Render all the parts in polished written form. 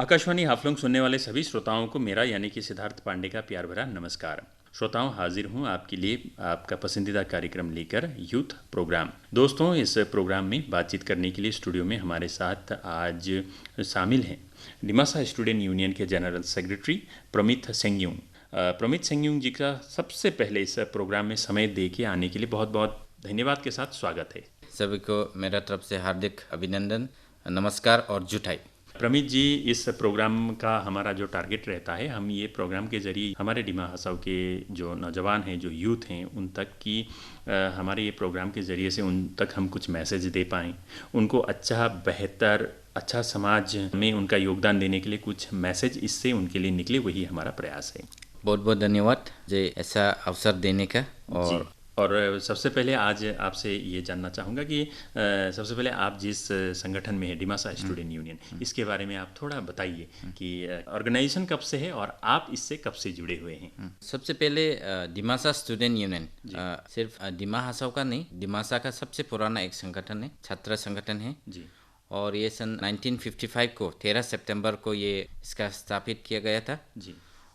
आकाशवाणी हाफलंग सुनने वाले सभी श्रोताओं को मेरा यानी कि सिद्धार्थ पांडे का प्यार भरा नमस्कार। श्रोताओं, हाजिर हूँ आपके लिए आपका पसंदीदा कार्यक्रम लेकर, यूथ प्रोग्राम। दोस्तों, इस प्रोग्राम में बातचीत करने के लिए स्टूडियो में हमारे साथ आज शामिल हैं डिमासा स्टूडेंट यूनियन के जनरल सेक्रेटरी प्रमित सेंग्युंग। प्रमित सेंग्युंग जी का सबसे पहले इस प्रोग्राम में समय दे के आने के लिए बहुत बहुत धन्यवाद के साथ स्वागत है। सभी को मेरा तरफ से हार्दिक अभिनंदन, नमस्कार और जुटाई। प्रमित जी, इस प्रोग्राम का हमारा जो टारगेट रहता है, हम ये प्रोग्राम के ज़रिए हमारे डिमा हसाओ के जो नौजवान हैं, जो यूथ हैं, उन तक की हमारे ये प्रोग्राम के ज़रिए से उन तक हम कुछ मैसेज दे पाएँ, उनको अच्छा बेहतर अच्छा समाज में उनका योगदान देने के लिए कुछ मैसेज इससे उनके लिए निकले, वही हमारा प्रयास है। बहुत बहुत धन्यवाद जी ऐसा अवसर देने का। और सबसे पहले आज आपसे ये जानना चाहूँगा कि सबसे पहले आप जिस संगठन में है डिमासा स्टूडेंट यूनियन, इसके बारे में आप थोड़ा बताइए कि ऑर्गेनाइजेशन कब से है और आप इससे कब से जुड़े हुए हैं। सबसे पहले डिमासा स्टूडेंट यूनियन सिर्फ डिमा हसाओ का नहीं, डिमासा का सबसे पुराना एक संगठन है, छात्र संगठन है जी। और ये सन 1955 को 13 सितंबर को ये इसका स्थापित किया गया था जी।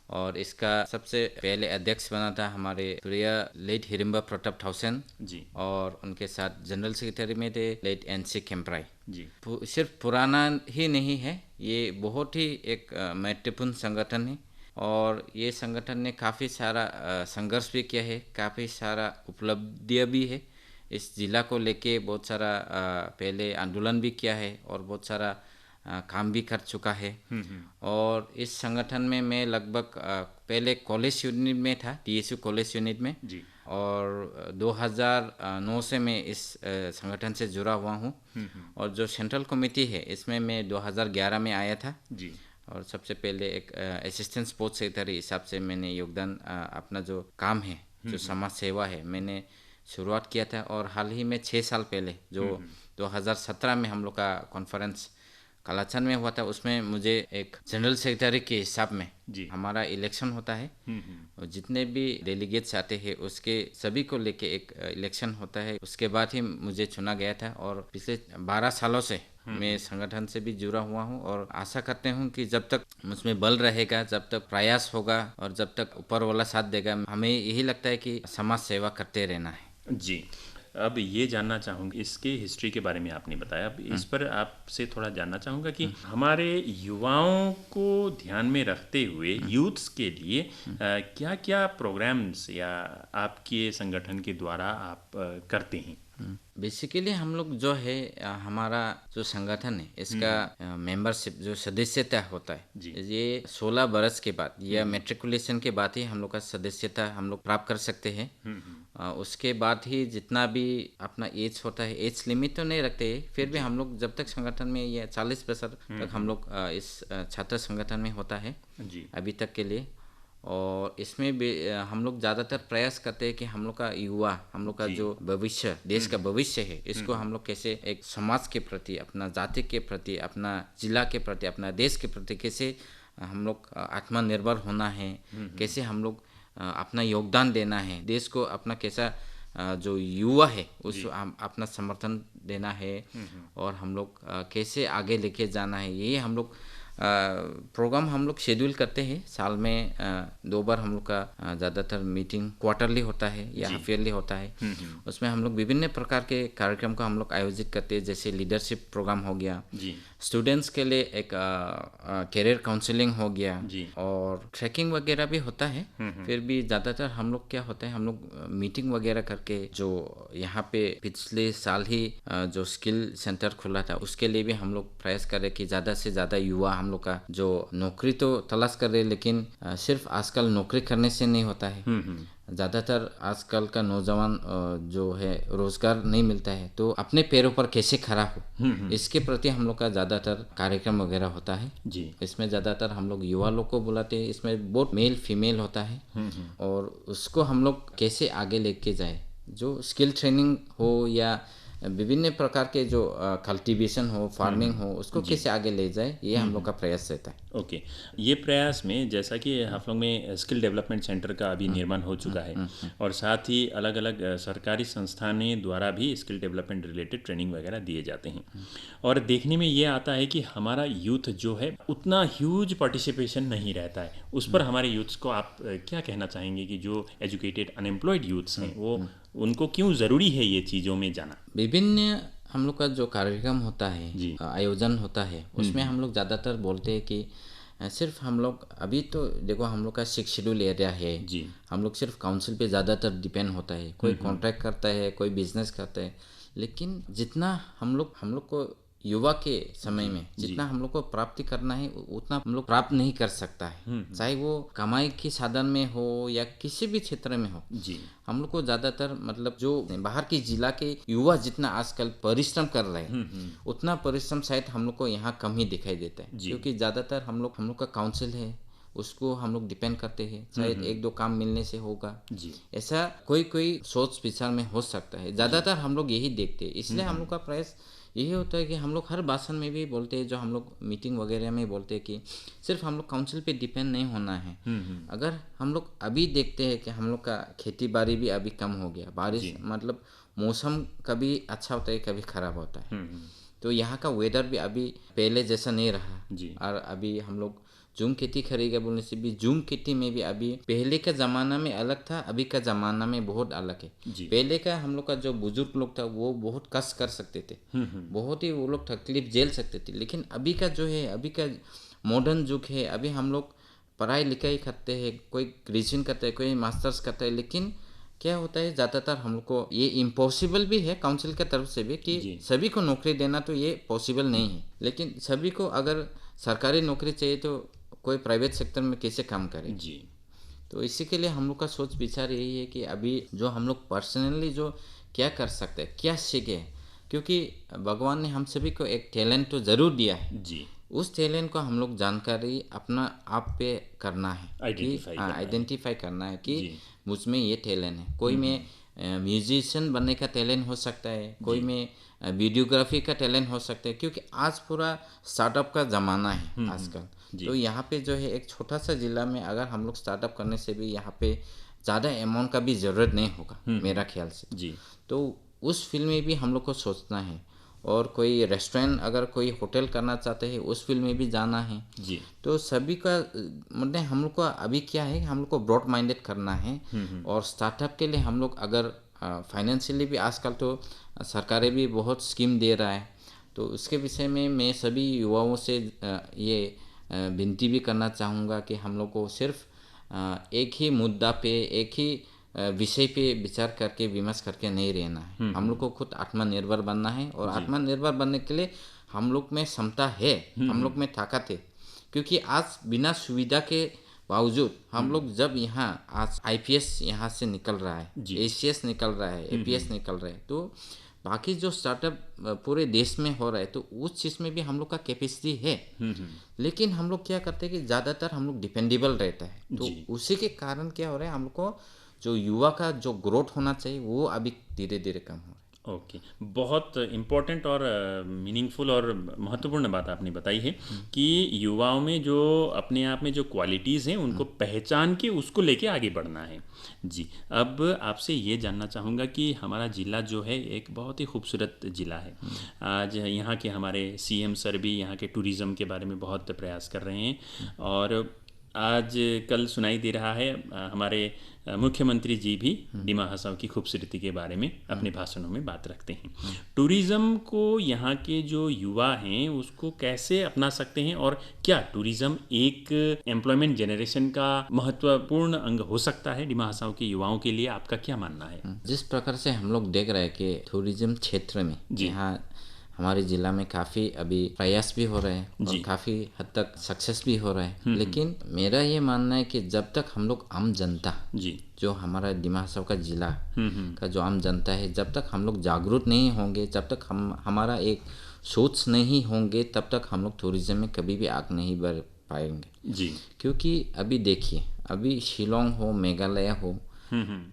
और इसका सबसे पहले अध्यक्ष बना था हमारे प्रिय लेट हिरिम्बा प्रताप थाउसेन जी। और उनके साथ जनरल सेक्रेटरी में थे लेट एनसी केम्प्राई जी। सिर्फ पुराना ही नहीं है, ये बहुत ही एक महत्वपूर्ण संगठन है। और ये संगठन ने काफ़ी सारा संघर्ष भी किया है, काफ़ी सारा उपलब्धियाँ भी है। इस जिला को लेके बहुत सारा पहले आंदोलन भी किया है और बहुत सारा काम भी कर चुका है। और इस संगठन में मैं लगभग पहले कॉलेज यूनिट में था, टीएसयू कॉलेज यूनिट में जी। और 2009 से मैं इस संगठन से जुड़ा हुआ हूँ। और जो सेंट्रल कमेटी है इसमें मैं 2011 में आया था जी। और सबसे पहले एक असिस्टेंट स्पोर्ट्स सेक्रेटरी हिसाब से मैंने योगदान अपना जो काम है, जो समाज सेवा है, मैंने शुरुआत किया था। और हाल ही में 6 साल पहले जो 2017 में हम लोग का कॉन्फ्रेंस कालाचन में हुआ था, उसमें मुझे एक जनरल सेक्रेटरी के हिसाब में जी हमारा इलेक्शन होता है। और जितने भी डेलीगेट्स आते हैं उसके सभी को लेके एक इलेक्शन होता है, उसके बाद ही मुझे चुना गया था। और पिछले 12 सालों से मैं संगठन से भी जुड़ा हुआ हूँ और आशा करते हूँ कि जब तक मुझमें बल रहेगा, जब तक प्रयास होगा और जब तक ऊपर वाला साथ देगा, हमें यही लगता है कि समाज सेवा करते रहना है जी। अब ये जानना चाहूँगा, इसके हिस्ट्री के बारे में आपने बताया, अब इस पर आपसे थोड़ा जानना चाहूँगा कि हमारे युवाओं को ध्यान में रखते हुए यूथ्स के लिए क्या क्या प्रोग्राम्स या आपके संगठन के द्वारा आप करते हैं। बेसिकली हम लोग जो है हमारा जो संगठन है इसका मेंबरशिप जो सदस्यता होता है ये 16 बरस के बाद या मैट्रिकुलेशन के बाद ही हम लोग का सदस्यता हम लोग प्राप्त कर सकते हैं। उसके बाद ही जितना भी अपना एज होता है, एज लिमिट तो नहीं रखते हैं, फिर भी हम लोग जब तक संगठन में ये 40 वर्ष तक हम लोग इस छात्र संगठन में होता है जी अभी तक के लिए। और इसमें भी हम लोग ज़्यादातर प्रयास करते हैं कि हम लोग का युवा, हम लोग का जो भविष्य, देश का भविष्य है, इसको हम लोग कैसे एक समाज के प्रति, अपना जाति के प्रति, अपना जिला के प्रति, अपना देश के प्रति कैसे हम लोग आत्मनिर्भर होना है, कैसे हम लोग अपना योगदान देना है, देश को अपना कैसा जो युवा है उस अपना समर्थन देना है और हम लोग कैसे आगे लेके जाना है, ये हम लोग प्रोग्राम हम लोग शेड्यूल करते हैं। साल में 2 बार हम लोग का ज़्यादातर मीटिंग क्वार्टरली होता है या हाफ ईयरली होता है। उसमें हम लोग विभिन्न प्रकार के कार्यक्रम को हम लोग आयोजित करते हैं, जैसे लीडरशिप प्रोग्राम हो गया जी, स्टूडेंट्स के लिए एक कैरियर काउंसलिंग हो गया जी, और ट्रैकिंग वगैरह भी होता है। फिर भी ज़्यादातर हम लोग क्या होता है, हम लोग मीटिंग वगैरह करके, जो यहाँ पे पिछले साल ही जो स्किल सेंटर खुला था उसके लिए भी हम लोग प्रयास कर रहे कि ज़्यादा से ज़्यादा युवा हम लोग का जो नौकरी तो तलाश कर रहे, लेकिन सिर्फ आजकल नौकरी करने से नहीं होता है। ज़्यादातर आजकल का नौजवान जो है रोजगार नहीं मिलता है, तो अपने पैरों पर कैसे खड़ा हो, इसके प्रति हम लोग का ज़्यादातर कार्यक्रम वगैरह होता है जी। इसमें ज़्यादातर हम लोग युवा लोग को बुलाते हैं, इसमें बहुत मेल फीमेल होता है। और उसको हम लोग कैसे आगे लेके जाए, जो स्किल ट्रेनिंग हो या विभिन्न प्रकार के जो कल्टीवेशन हो, फार्मिंग हो, उसको कैसे आगे ले जाए, ये हम लोग का प्रयास रहता है। ओके, ये प्रयास में जैसा कि हाफलोंग में स्किल डेवलपमेंट सेंटर का अभी निर्माण हो चुका है और साथ ही अलग अलग सरकारी संस्थानों द्वारा भी स्किल डेवलपमेंट रिलेटेड ट्रेनिंग वगैरह दिए जाते हैं। और देखने में ये आता है कि हमारा यूथ जो है उतना ह्यूज पार्टिसिपेशन नहीं रहता है। उस पर हमारे यूथ्स को आप क्या कहना चाहेंगे कि जो एजुकेटेड अनएम्प्लॉयड यूथ्स हैं वो उनको क्यों ज़रूरी है ये चीज़ों में जाना? विभिन्न हम लोग का जो कार्यक्रम होता है, आयोजन होता है, उसमें हम लोग ज़्यादातर बोलते हैं कि सिर्फ हम लोग अभी तो देखो हम लोग का 6 शेड्यूल एरिया है जी, हम लोग सिर्फ काउंसिल पे ज़्यादातर डिपेंड होता है। कोई कॉन्ट्रैक्ट करता है, कोई बिजनेस करता है, लेकिन जितना हम लोग को युवा के समय में जितना हम लोग को प्राप्ति करना है उतना हम लोग प्राप्त नहीं कर सकता है, चाहे वो कमाई के साधन में हो या किसी भी क्षेत्र में हो जी। हम लोग को ज़्यादातर मतलब जो बाहर की जिला के युवा जितना आजकल परिश्रम कर रहे हैं उतना परिश्रम शायद हम लोग को यहाँ कम ही दिखाई देता है, क्योंकि ज़्यादातर हम लोग का काउंसिल है उसको हम लोग डिपेंड करते हैं, शायद एक दो काम मिलने से होगा जी, ऐसा कोई सोच विचार में हो सकता है। ज़्यादातर हम लोग यही देखते हैं, इसलिए हम लोग का प्रयास यही होता है कि हम लोग हर भाषण में भी बोलते हैं, जो हम लोग मीटिंग वगैरह में बोलते हैं कि सिर्फ हम लोग काउंसिल पे डिपेंड नहीं होना है। अगर हम लोग अभी देखते हैं कि हम लोग का खेती बाड़ी भी अभी कम हो गया, बारिश मतलब मौसम कभी अच्छा होता है कभी ख़राब होता है, तो यहाँ का वेदर भी अभी पहले जैसा नहीं रहा जी। और अभी हम लोग झूम खेती करेगा बोलने से भी झूम खेती में भी अभी पहले का ज़माना में अलग था, अभी का ज़माना में बहुत अलग है। पहले का हम लोग का जो बुजुर्ग लोग था वो बहुत कष्ट कर सकते थे, बहुत ही वो लोग तकलीफ झेल सकते थे, लेकिन अभी का जो है अभी का मॉडर्न युग है, अभी हम लोग पढ़ाई लिखाई करते हैं, कोई ग्रेजुएशन करता है, कोई मास्टर्स करता है, लेकिन क्या होता है ज़्यादातर हम लोग को ये इम्पॉसिबल भी है काउंसिल की तरफ से भी कि सभी को नौकरी देना तो ये पॉसिबल नहीं है, लेकिन सभी को अगर सरकारी नौकरी चाहिए तो कोई प्राइवेट सेक्टर में कैसे काम करे जी। तो इसी के लिए हम लोग का सोच विचार यही है कि अभी जो हम लोग पर्सनली जो क्या कर सकते हैं, क्या सीखे, क्योंकि भगवान ने हम सभी को एक टैलेंट तो ज़रूर दिया है जी, उस टैलेंट को हम लोग जानकारी अपना आप पे करना है, आइडेंटिफाई करना है कि मुझ में ये टैलेंट है। कोई में म्यूजिशियन बनने का टैलेंट हो सकता है, कोई में वीडियोग्राफी का टैलेंट हो सकता है, क्योंकि आज पूरा स्टार्टअप का ज़माना है आजकल। तो यहाँ पे जो है एक छोटा सा ज़िला में अगर हम लोग स्टार्टअप करने से भी यहाँ पे ज़्यादा अमाउंट का भी ज़रूरत नहीं होगा मेरा ख्याल से जी। तो उस फील्ड में भी हम लोग को सोचना है, और कोई रेस्टोरेंट अगर कोई होटल करना चाहते हैं उस फील्ड में भी जाना है जी। तो सभी का मतलब हम लोग को अभी क्या है, हम लोग को ब्रॉड माइंडेड करना है, और स्टार्टअप के लिए हम लोग अगर फाइनेंशियली भी आजकल तो सरकारें भी बहुत स्कीम दे रहा है, तो उसके विषय में मैं सभी युवाओं से ये विनती भी करना चाहूँगा कि हम लोग को सिर्फ एक ही मुद्दा पे एक ही विषय पे विचार करके विमर्श करके नहीं रहना है। हम लोग को खुद आत्मनिर्भर बनना है, और आत्मनिर्भर बनने के लिए हम लोग में क्षमता है, हम लोग में ताकत है, क्योंकि आज बिना सुविधा के बावजूद हम लोग जब यहाँ आज IPS यहाँ से निकल रहा है, ACS निकल रहा है, APS निकल रहा है, तो बाकी जो स्टार्टअप पूरे देश में हो रहा है, तो उस चीज़ में भी हम लोग का कैपेसिटी है, लेकिन हम लोग क्या करते हैं कि ज़्यादातर हम लोग डिपेंडेबल रहता है, तो उसी के कारण क्या हो रहा है, हम लोग को जो युवा का जो ग्रोथ होना चाहिए वो अभी धीरे धीरे कम हो रहा है। ओके, बहुत इम्पोर्टेंट और मीनिंगफुल और महत्वपूर्ण बात आपने बताई है कि युवाओं में जो अपने आप में जो क्वालिटीज़ हैं उनको पहचान के उसको लेके आगे बढ़ना है जी। अब आपसे ये जानना चाहूँगा कि हमारा ज़िला जो है एक बहुत ही खूबसूरत ज़िला है। आज यहाँ के हमारे CM सर भी यहाँ के टूरिज़्म के बारे में बहुत प्रयास कर रहे हैं, और आज कल सुनाई दे रहा है हमारे मुख्यमंत्री जी भी डिमा हसाओ की खूबसूरती के बारे में अपने भाषणों में बात रखते हैं। टूरिज़्म को यहाँ के जो युवा हैं उसको कैसे अपना सकते हैं, और क्या टूरिज़्म एक एम्प्लॉयमेंट जनरेशन का महत्वपूर्ण अंग हो सकता है डिमा हसाओ के युवाओं के लिए? आपका क्या मानना है? जिस प्रकार से हम लोग देख रहे हैं कि टूरिज़्म क्षेत्र में यहाँ हमारे ज़िला में काफ़ी अभी प्रयास भी हो रहे हैं और काफ़ी हद तक सक्सेस भी हो रहा है, लेकिन मेरा ये मानना है कि जब तक हम लोग आम जनता जी, जो हमारा डिमा हसाओ का ज़िला का जो आम जनता है, जब तक हम लोग जागरूक नहीं होंगे, जब तक हमारा एक सोच नहीं होंगे, तब तक हम लोग टूरिज़्म में कभी भी आग नहीं बढ़ पाएंगे जी। क्योंकि अभी देखिए, अभी शिलोंग हो, मेघालय हो,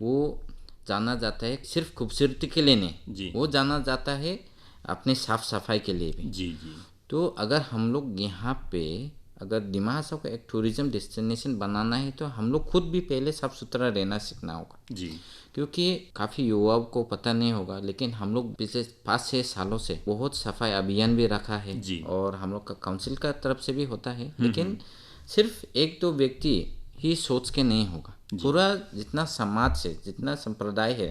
वो जाना जाता है सिर्फ खूबसूरती के लिए जी। नहीं, वो जाना जाता है अपनी साफ सफाई के लिए भी। जी जी तो अगर हम लोग यहाँ पे अगर दिमाग हासाओ को एक टूरिज्म डेस्टिनेशन बनाना है तो हम लोग खुद भी पहले साफ सुथरा रहना सीखना होगा। जी क्योंकि काफ़ी युवाओं को पता नहीं होगा, लेकिन हम लोग पिछले 5-6 सालों से बहुत सफाई अभियान भी रखा है जी। और हम लोग का काउंसिल का तरफ से भी होता है। लेकिन सिर्फ एक दो व्यक्ति ही सोच के नहीं होगा, पूरा जितना समाज से जितना संप्रदाय है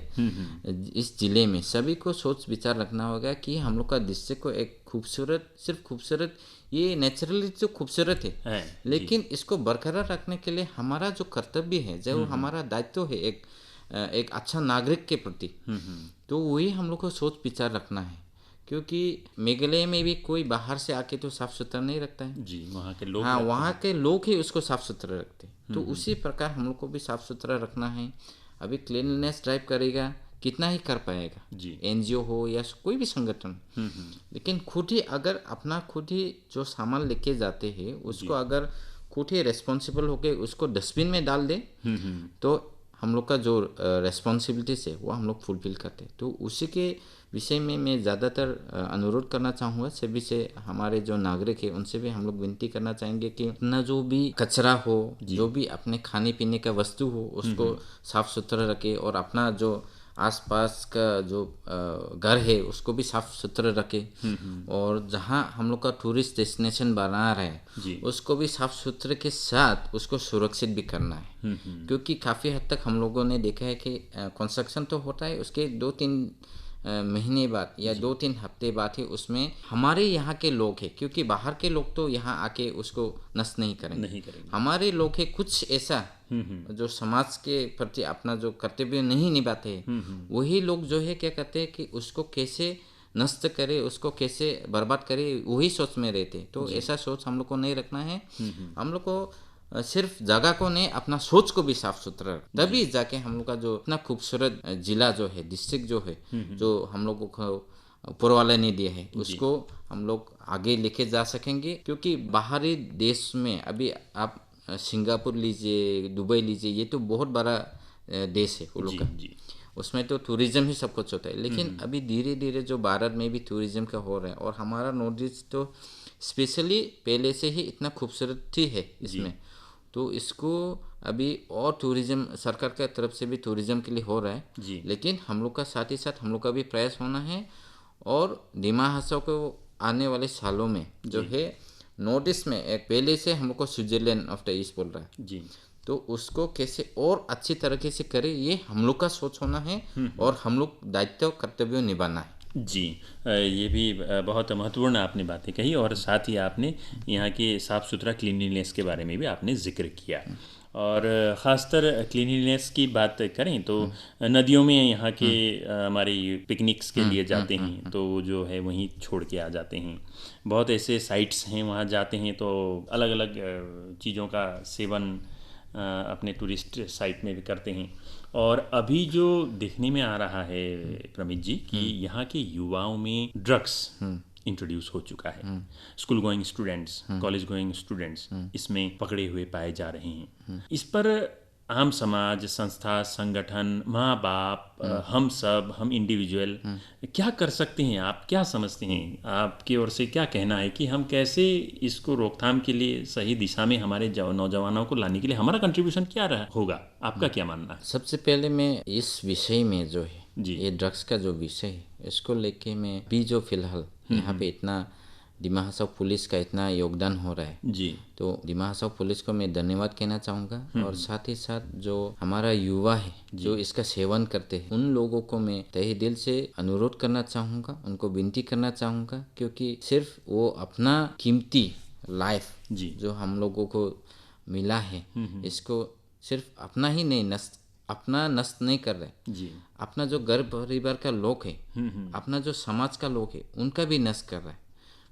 इस जिले में सभी को सोच विचार रखना होगा कि हम लोग का दृश्य को एक खूबसूरत, सिर्फ खूबसूरत, ये नेचुरली जो खूबसूरत है, लेकिन इसको बरकरार रखने के लिए हमारा जो कर्तव्य है, जो हमारा दायित्व है एक अच्छा नागरिक के प्रति, तो वही हम लोग को सोच विचार रखना है। क्योंकि मेघालय में भी कोई बाहर से आके तो साफ सुथरा नहीं रखता है जी, वहाँ के लोग हाँ, वहाँ के लोग ही उसको साफ सुथरा रखते हैं। तो उसी प्रकार हम लोग को भी साफ सुथरा रखना है। अभी क्लीनलीनेस ड्राइव करेगा, कितना ही कर पाएगा जी। एनजीओ हो या कोई भी संगठन, लेकिन खुद ही अगर अपना खुद ही जो सामान लेके जाते हैं उसको अगर खुद ही रेस्पॉन्सिबल होके उसको डस्टबिन में डाल दे तो हम लोग का जो रेस्पॉन्सिबिलिटीज है वो हम लोग फुलफिल करते हैं। तो उसी के विषय में मैं ज़्यादातर अनुरोध करना चाहूँगा सभी से, हमारे जो नागरिक है उनसे भी हम लोग विनती करना चाहेंगे कि अपना जो भी कचरा हो, जो भी अपने खाने पीने का वस्तु हो उसको साफ सुथरा रखे और अपना जो आसपास का जो घर है उसको भी साफ सुथरा रखे और जहाँ हम लोग का टूरिस्ट डेस्टिनेशन बना रहे हैं उसको भी साफ सुथरे के साथ उसको सुरक्षित भी करना है। क्योंकि काफ़ी हद तक हम लोगों ने देखा है कि कंस्ट्रक्शन तो होता है, उसके 2-3 महीने बाद या 2-3 हफ्ते बाद ही उसमें हमारे यहाँ के लोग हैं, क्योंकि बाहर के लोग तो यहाँ आके उसको नष्ट नहीं करेंगे, हमारे लोग हैं कुछ ऐसा जो समाज के प्रति अपना जो कर्तव्य नहीं निभाते हैं, वही लोग जो है क्या कहते हैं कि उसको कैसे नष्ट करे, उसको कैसे बर्बाद करे, वही सोच में रहते। तो ऐसा सोच हम लोग को नहीं रखना है। हम लोग को सिर्फ जगह को नहीं, अपना सोच को भी साफ सुथरा, तभी जाके हम लोग का जो इतना खूबसूरत जिला जो है, डिस्ट्रिक्ट जो है, जो हम लोगों को ऊपर वाले ने दिया है, उसको हम लोग आगे लेके जा सकेंगे। क्योंकि बाहरी देश में अभी आप सिंगापुर लीजिए, दुबई लीजिए, ये तो बहुत बड़ा देश है वो लोग का, उसमें तो टूरिज्म ही सब कुछ होता है। लेकिन अभी धीरे धीरे जो भारत में भी टूरिज्म का हो रहा है और हमारा नॉर्थ ईस्ट तो स्पेशली पहले से ही इतना खूबसूरती है इसमें, तो इसको अभी और टूरिज्म सरकार की तरफ से भी टूरिज्म के लिए हो रहा है। लेकिन हम लोग का साथ ही साथ हम लोग का भी प्रयास होना है और दिमाग हासाओ को आने वाले सालों में जो है नॉर्थ ईस्ट में एक पहले से हम लोग को स्विट्जरलैंड ऑफ द ईस्ट बोल रहा है, तो उसको कैसे और अच्छी तरीके से करे, ये हम लोग का सोच होना है और हम लोग दायित्व कर्तव्य निभाना है। जी, ये भी बहुत महत्वपूर्ण आपने बातें कही और साथ ही आपने यहाँ के साफ़ सुथरा क्लीनलीनेस के बारे में भी आपने जिक्र किया। और ख़ासतर क्लीनलीनेस की बात करें तो नदियों में यहाँ के हमारे पिकनिक्स के लिए जाते हैं तो जो है वहीं छोड़ के आ जाते हैं। बहुत ऐसे साइट्स हैं वहाँ जाते हैं तो अलग अलग चीज़ों का सेवन अपने टूरिस्ट साइट में भी करते हैं। और अभी जो देखने में आ रहा है प्रमित जी कि यहाँ के युवाओं में ड्रग्स इंट्रोड्यूस हो चुका है। School going students, college going students इसमें पकड़े हुए पाए जा रहे हैं। इस पर आम समाज, संस्था, संगठन, माँ बाप, हम सब, हम इंडिविजुअल क्या कर सकते हैं? आप क्या समझते हैं? आपकी ओर से क्या कहना है कि हम कैसे इसको रोकथाम के लिए सही दिशा में हमारे नौजवानों को लाने के लिए हमारा कंट्रीब्यूशन क्या होगा? आपका क्या मानना है? सबसे पहले मैं इस विषय में जो है ये ड्रग्स का जो विषय है इसको लेके मैं भी जो फिलहाल यहाँ पे इतना दिमाग हासाओ पुलिस का इतना योगदान हो रहा है तो दिमाग हासाओ पुलिस को मैं धन्यवाद कहना चाहूँगा। और साथ ही साथ जो हमारा युवा है जो इसका सेवन करते हैं उन लोगों को मैं तहे दिल से अनुरोध करना चाहूँगा, उनको विनती करना चाहूँगा, क्योंकि सिर्फ वो अपना कीमती लाइफ जो हम लोगों को मिला है इसको सिर्फ अपना ही नहीं अपना नष्ट नहीं कर रहे, अपना जो घर परिवार का लोग है, अपना जो समाज का लोग है उनका भी नष्ट कर रहा है।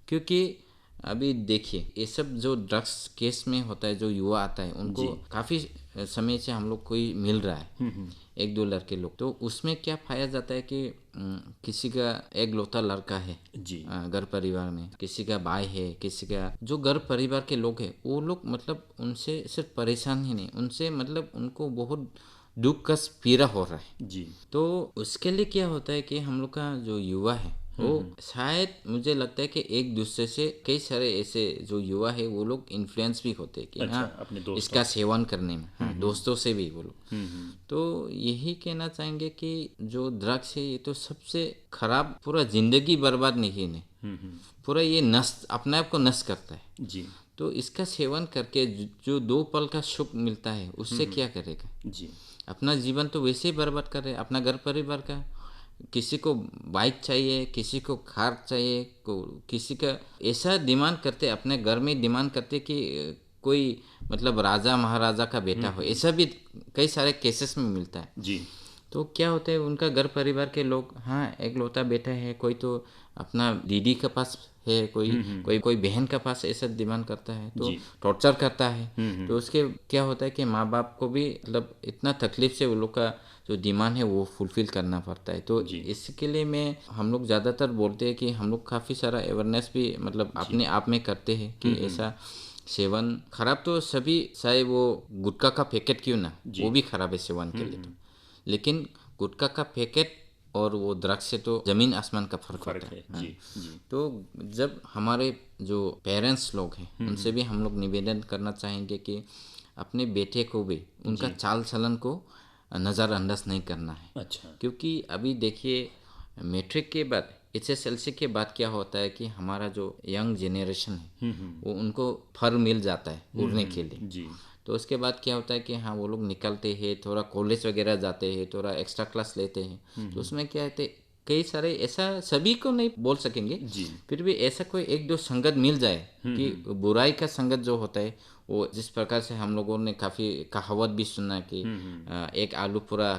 क्योंकि अभी देखिए ये सब जो ड्रग्स केस में होता है, जो युवा आता है उनको काफ़ी समय से हम लोग कोई मिल रहा है 1-2 लड़के लोग, तो उसमें क्या पाया जाता है कि किसी का एक लौता लड़का है घर परिवार में, किसी का भाई है, किसी का जो घर परिवार के लोग हैं वो लोग मतलब उनसे सिर्फ परेशान ही नहीं, उनसे मतलब उनको बहुत दुख का पीड़ा हो रहा है। जी। तो उसके लिए क्या होता है कि हम लोग का जो युवा है वो शायद मुझे लगता है कि एक दूसरे से कई सारे ऐसे जो युवा है वो लोग इन्फ्लुएंस भी होते हैं कि अच्छा, हाँ अपने दोस्तों इसका सेवन करने में, हाँ दोस्तों से भी वो लोग। तो यही कहना चाहेंगे कि जो ड्रग्स है ये तो सबसे खराब, पूरा जिंदगी बर्बाद नहीं है, पूरा ये नष्ट, अपने आप को नष्ट करता है। जी। तो इसका सेवन करके जो 2 पल का सुख मिलता है उससे क्या करेगा? जी। अपना जीवन तो वैसे ही बर्बाद कर रहे हैं, अपना घर परिवार का। किसी को बाइक चाहिए, किसी को कार चाहिए, किसी का ऐसा डिमांड करते, अपने घर में डिमांड करते कि कोई मतलब राजा महाराजा का बेटा हो, ऐसा भी कई सारे केसेस में मिलता है। जी। तो क्या होता है उनका घर परिवार के लोग, हाँ एक लौता बेटा है, कोई तो अपना दीदी के पास है, कोई बहन के पास ऐसा डिमांड करता है, तो टॉर्चर करता है। तो उसके क्या होता है कि माँ बाप को भी मतलब इतना तकलीफ से वो लोग का जो डिमांड है वो फुलफिल करना पड़ता है। तो इसके लिए मैं हम लोग ज़्यादातर बोलते हैं कि हम लोग काफ़ी सारा अवेयरनेस भी मतलब अपने आप में करते हैं कि ऐसा सेवन खराब तो सभी, चाहे वो गुटखा का पैकेट क्यों ना, वो भी खराब है सेवन के लिए। तो लेकिन गुटखा का पैकेट और वो ड्रग्स से तो जमीन आसमान का फर्क होता है। जी। जी। तो जब हमारे जो पेरेंट्स लोग हैं उनसे भी हम लोग निवेदन करना चाहेंगे कि अपने बेटे को भी उनका चाल चलन को नज़रअंदाज नहीं करना है। अच्छा। क्योंकि अभी देखिए मैट्रिक के बाद HSLC के बाद क्या होता है कि हमारा जो यंग जेनरेशन है वो उनको फर मिल जाता है उड़ने के लिए। जी। तो उसके बाद क्या होता है कि हाँ वो लोग निकलते हैं, थोड़ा कॉलेज वगैरह जाते हैं, थोड़ा एक्स्ट्रा क्लास लेते हैं। तो उसमें क्या है कई सारे, ऐसा सभी को नहीं बोल सकेंगे, फिर भी ऐसा कोई एक दो संगत मिल जाए कि बुराई का संगत जो होता है वो, जिस प्रकार से हम लोगों ने काफ़ी कहावत भी सुना कि एक आलू पूरा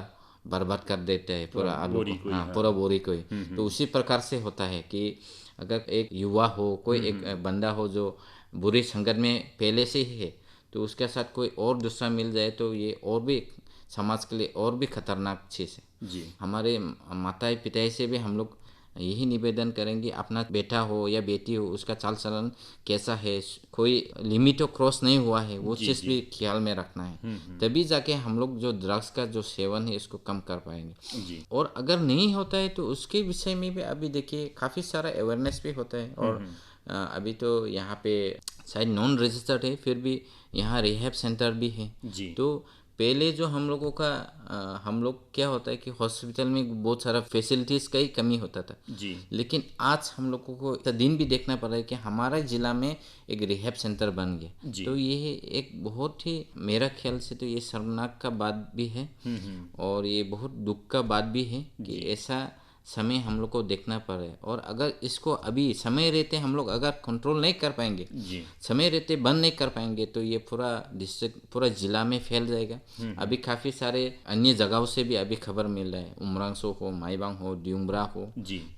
बर्बाद कर देते हैं, पूरा आलू को, हाँ पूरा बोरी को ही। तो उसी प्रकार से होता है कि अगर एक युवा हो, कोई एक बंदा हो जो बुरी संगत में पहले से ही है, तो उसके साथ कोई और दूसरा मिल जाए तो ये और भी समाज के लिए और भी खतरनाक चीज़ है। जी। हमारे माता पिता से भी हम लोग यही निवेदन करेंगे, अपना बेटा हो या बेटी हो उसका चाल चलन कैसा है, कोई लिमिट क्रॉस नहीं हुआ है, वो चीज़ भी ख्याल में रखना है। तभी जाके हम लोग जो ड्रग्स का जो सेवन है इसको कम कर पाएंगे। जी। और अगर नहीं होता है तो उसके विषय में भी अभी देखिए काफ़ी सारा अवेयरनेस भी होता है। और अभी तो यहाँ पे शायद नॉन रजिस्टर्ड है, फिर भी यहाँ रिहैब सेंटर भी है। जी। तो पहले जो हम लोगों का हम लोग क्या होता है कि हॉस्पिटल में बहुत सारा फैसिलिटीज़ का ही कमी होता था। जी। लेकिन आज हम लोगों को इतना दिन भी देखना पड़ रहा है कि हमारा ज़िला में एक रिहैब सेंटर बन गया। तो ये एक बहुत ही, मेरा ख्याल से तो ये शर्मनाक का बात भी है और ये बहुत दुख का बात भी है कि ऐसा समय हम लोग को देखना पड़े। और अगर इसको अभी समय रहते हम लोग अगर कंट्रोल नहीं कर पाएंगे, समय रहते बंद नहीं कर पाएंगे, तो ये पूरा डिस्ट्रिक्ट, पूरा ज़िला में फैल जाएगा। अभी काफ़ी सारे अन्य जगहों से भी अभी खबर मिल रहा है, उमरांसो हो, माईबांग हो, डियुम्ब्रा हो,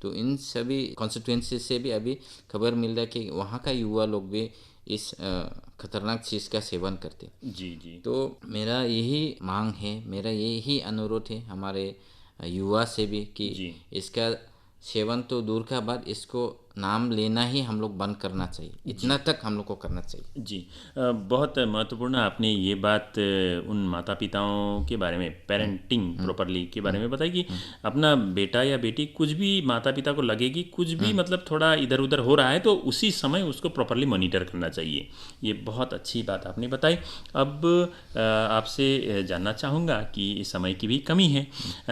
तो इन सभी कॉन्स्टिट्यूंसी से भी अभी खबर मिल रहा है कि वहाँ का युवा लोग भी इस खतरनाक चीज़ का सेवन करते। जी। तो मेरा यही मांग है, मेरा यही अनुरोध है हमारे युवा से भी कि इसका सेवन तो दूर का बात, इसको नाम लेना ही हम लोग बंद करना चाहिए, इतना तक हम लोग को करना चाहिए। जी। बहुत महत्वपूर्ण आपने ये बात उन माता पिताओं के बारे में, पेरेंटिंग प्रॉपरली के बारे में बताई कि अपना बेटा या बेटी कुछ भी माता पिता को लगे कि कुछ भी मतलब थोड़ा इधर उधर हो रहा है तो उसी समय उसको प्रॉपरली मॉनिटर करना चाहिए। ये बहुत अच्छी बात आपने बताई। अब आपसे जानना चाहूँगा कि समय की भी कमी है,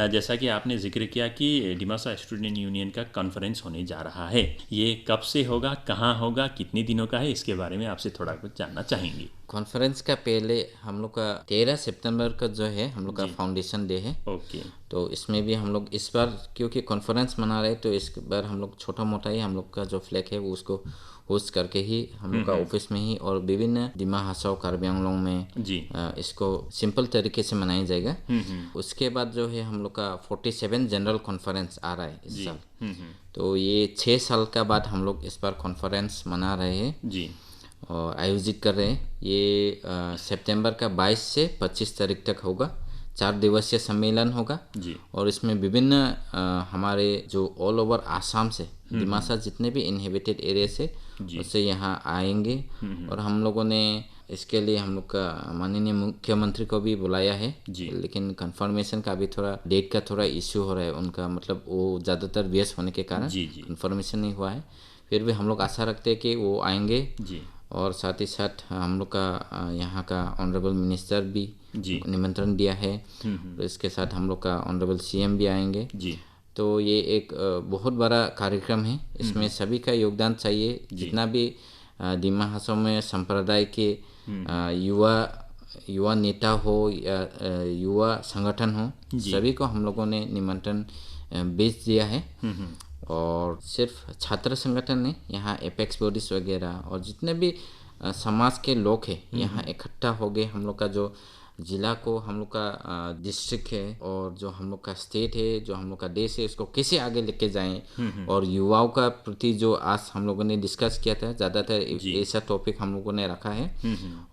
जैसा कि आपने जिक्र किया कि डिमासा स्टूडेंट यूनियन का कॉन्फ्रेंस होने जा रहा है, ये कब से होगा, कहाँ होगा, कितने दिनों का है, इसके बारे में आपसे थोड़ा कुछ जानना चाहेंगे। कॉन्फ्रेंस का पहले हम लोग का 13 सितंबर का जो है हम लोग का फाउंडेशन डे है। ओके। तो इसमें भी हम लोग इस बार क्योंकि कॉन्फ्रेंस मना रहे तो इस बार हम लोग छोटा मोटा ही हम लोग का जो फ्लैग है वो उसको होस्ट करके ही हम लोग का ऑफिस में ही और विभिन्न दिमा हासाओ कार्बी आंगलोंग में इसको सिंपल तरीके से मनाया जाएगा। उसके बाद जो है हम लोग का 47 जनरल कॉन्फ्रेंस आ रहा है इस साल। तो ये 6 साल का बाद हम लोग इस बार कॉन्फ्रेंस मना रहे हैं और आयोजित कर रहे हैं। ये सितंबर का 22 से 25 तारीख तक होगा, 4 दिवसीय सम्मेलन होगा। और इसमें विभिन्न हमारे जो ऑल ओवर आसाम से दिमासा जितने भी इनहेबिटेड एरिया से उससे यहाँ आएंगे। और हम लोगों ने इसके लिए हम लोग का माननीय मुख्यमंत्री को भी बुलाया है जी। लेकिन कंफर्मेशन का अभी थोड़ा डेट का थोड़ा इश्यू हो रहा है उनका, मतलब वो ज़्यादातर व्यस्त होने के कारण जी जी कंफर्मेशन नहीं हुआ है। फिर भी हम लोग आशा रखते हैं कि वो आएंगे जी और साथ ही साथ हम लोग का यहाँ का ऑनरेबल मिनिस्टर भी जी निमंत्रण दिया है। और इसके साथ हम लोग का ऑनरेबल सीएम भी आएंगे। जी तो ये एक बहुत बड़ा कार्यक्रम है, इसमें सभी का योगदान चाहिए। जितना भी दिमा हासो में संप्रदाय के युवा नेता हो या युवा संगठन हो, सभी को हम लोगों ने निमंत्रण भेज दिया है। और सिर्फ छात्र संगठन ने यहाँ एपेक्स बॉडीज वगैरह और जितने भी समाज के लोग हैं यहाँ इकट्ठा हो गए। हम लोग का जो ज़िला को, हम लोग का डिस्ट्रिक्ट है और जो हम लोग का स्टेट है, जो हम लोग का देश है, इसको कैसे आगे लेके जाएं और युवाओं का प्रति जो आज हम लोगों ने डिस्कस किया था, ज़्यादातर ऐसा टॉपिक हम लोगों ने रखा है।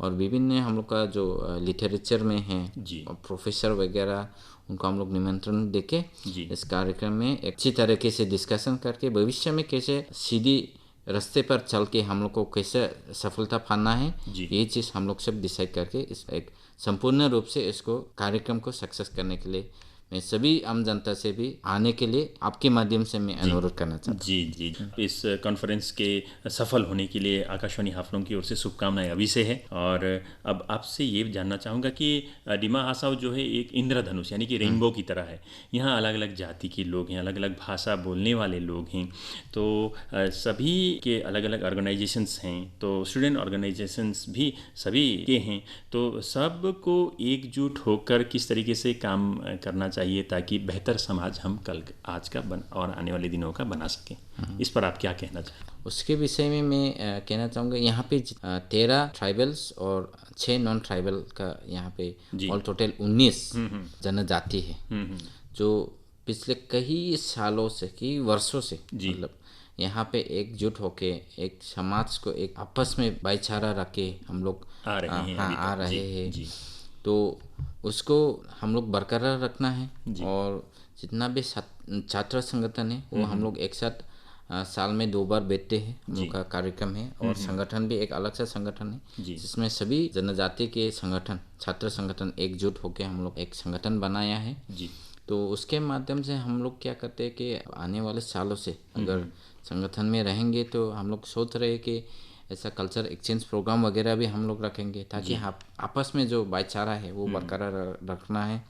और विभिन्न हम लोग का जो लिटरेचर में है प्रोफेसर वगैरह, उनको हम लोग निमंत्रण देके इस कार्यक्रम में एक अच्छी तरीके से डिस्कशन करके भविष्य में कैसे सीधी रास्ते पर चल के हम लोग को कैसे सफलता पाना है, ये चीज़ हम लोग सब डिसाइड करके इस एक संपूर्ण रूप से इसको कार्यक्रम को सक्सेस करने के लिए मैं सभी आम जनता से भी आने के लिए आपके माध्यम से मैं अनुरोध करना चाहता हूँ। जी जी इस कॉन्फ्रेंस के सफल होने के लिए आकाशवाणी हाफलों की ओर से शुभकामनाएं अभी से है। और अब आपसे ये जानना चाहूँगा कि डिमा हासाओ जो है एक इंद्रधनुष यानी कि रेनबो की तरह है। यहाँ अलग अलग जाति के लोग हैं, अलग अलग भाषा बोलने वाले लोग हैं, तो सभी के अलग अलग ऑर्गेनाइजेशंस हैं, तो स्टूडेंट ऑर्गेनाइजेशंस भी सभी के हैं, तो सबको एकजुट होकर किस तरीके से काम करना चाहिए ताकि बेहतर समाज हम कल आज का और आने वाले दिनों का बना सकें, इस पर आप क्या कहना चाहें? उसके विषय में मैं कहना चाहूँगा, यहाँ पे 13 ट्राइबल्स और 6 नॉन ट्राइबल का यहाँ पे ऑल टोटल 19 जनजाति है जो पिछले कई सालों से, कई वर्षों से मतलब यहाँ पे एकजुट होके एक समाज को एक आपस में भाईचारा रख के हम लोग आ रहे हैं। तो उसको हम लोग बरकरार रखना है। और जितना भी छात्र संगठन है वो हम लोग एक साथ साल में 2 बार बैठते हैं, हम लोग का कार्यक्रम है। और संगठन भी एक अलग सा संगठन है जिसमें सभी जनजाति के संगठन, छात्र संगठन एकजुट होकर हम लोग एक संगठन बनाया है। तो उसके माध्यम से हम लोग क्या करते हैं कि आने वाले सालों से अगर संगठन में रहेंगे तो हम लोग सोच रहे हैं कि ऐसा कल्चर एक्सचेंज प्रोग्राम वगैरह भी हम लोग रखेंगे ताकि आपस में जो भाईचारा है वो बरकरार रखना है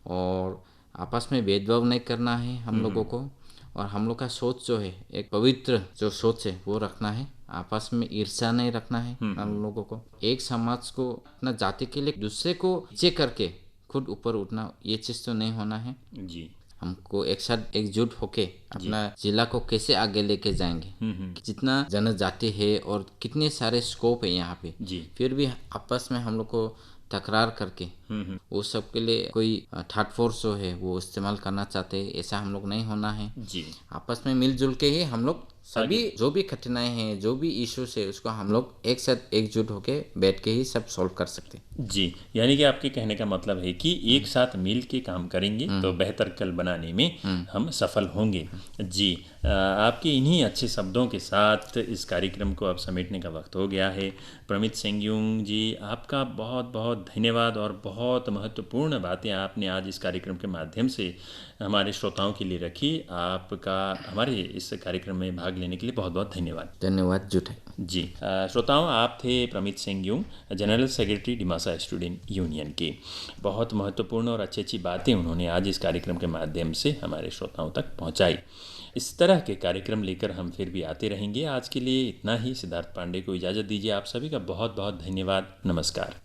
और आपस में भेदभाव नहीं करना है हम लोगों को। और हम लोग का सोच जो है एक पवित्र जो सोच है वो रखना है, आपस में ईर्ष्या नहीं रखना है हम लोगों को। एक समाज को अपना जाति के लिए दूसरे को नीचे करके खुद ऊपर उठना, ये चीज़ तो नहीं होना है। हमको एक साथ एकजुट होके अपना जिला को कैसे आगे लेके जाएंगे, जितना जनजाति है और कितने सारे स्कोप है यहाँ पे, फिर भी आपस में हम लोग को तकरार करके वो सब के लिए कोई थर्ड फोर्स जो है वो इस्तेमाल करना चाहते हैं, ऐसा हम लोग नहीं होना है। आपस में मिलजुल के ही हम लोग सभी जो भी कठिनाई हैं, जो भी इश्यूज है, उसको हम लोग एक साथ एकजुट होके बैठ के ही सब सॉल्व कर सकते हैं। जी, यानी कि आपके कहने का मतलब है कि एक साथ मिल के काम करेंगे तो बेहतर कल बनाने में हम सफल होंगे। जी, आपके इन्हीं अच्छे शब्दों के साथ इस कार्यक्रम को अब समेटने का वक्त हो गया है। प्रमित सेंग्युंग जी, आपका बहुत बहुत धन्यवाद और बहुत महत्वपूर्ण बातें आपने आज इस कार्यक्रम के माध्यम से हमारे श्रोताओं के लिए रखी। आपका हमारे इस कार्यक्रम में भाग लेने के लिए बहुत बहुत धन्यवाद। धन्यवाद जुटे जी। श्रोताओं, आप थे Pramit Sengyung, general secretary Dimasa student union के। बहुत महत्वपूर्ण और अच्छी अच्छी बातें उन्होंने आज इस कार्यक्रम के माध्यम से हमारे श्रोताओं तक पहुंचाई। इस तरह के कार्यक्रम लेकर हम फिर भी आते रहेंगे। आज के लिए इतना ही। सिद्धार्थ पांडे को इजाज़त दीजिए। आप सभी का बहुत बहुत धन्यवाद। नमस्कार।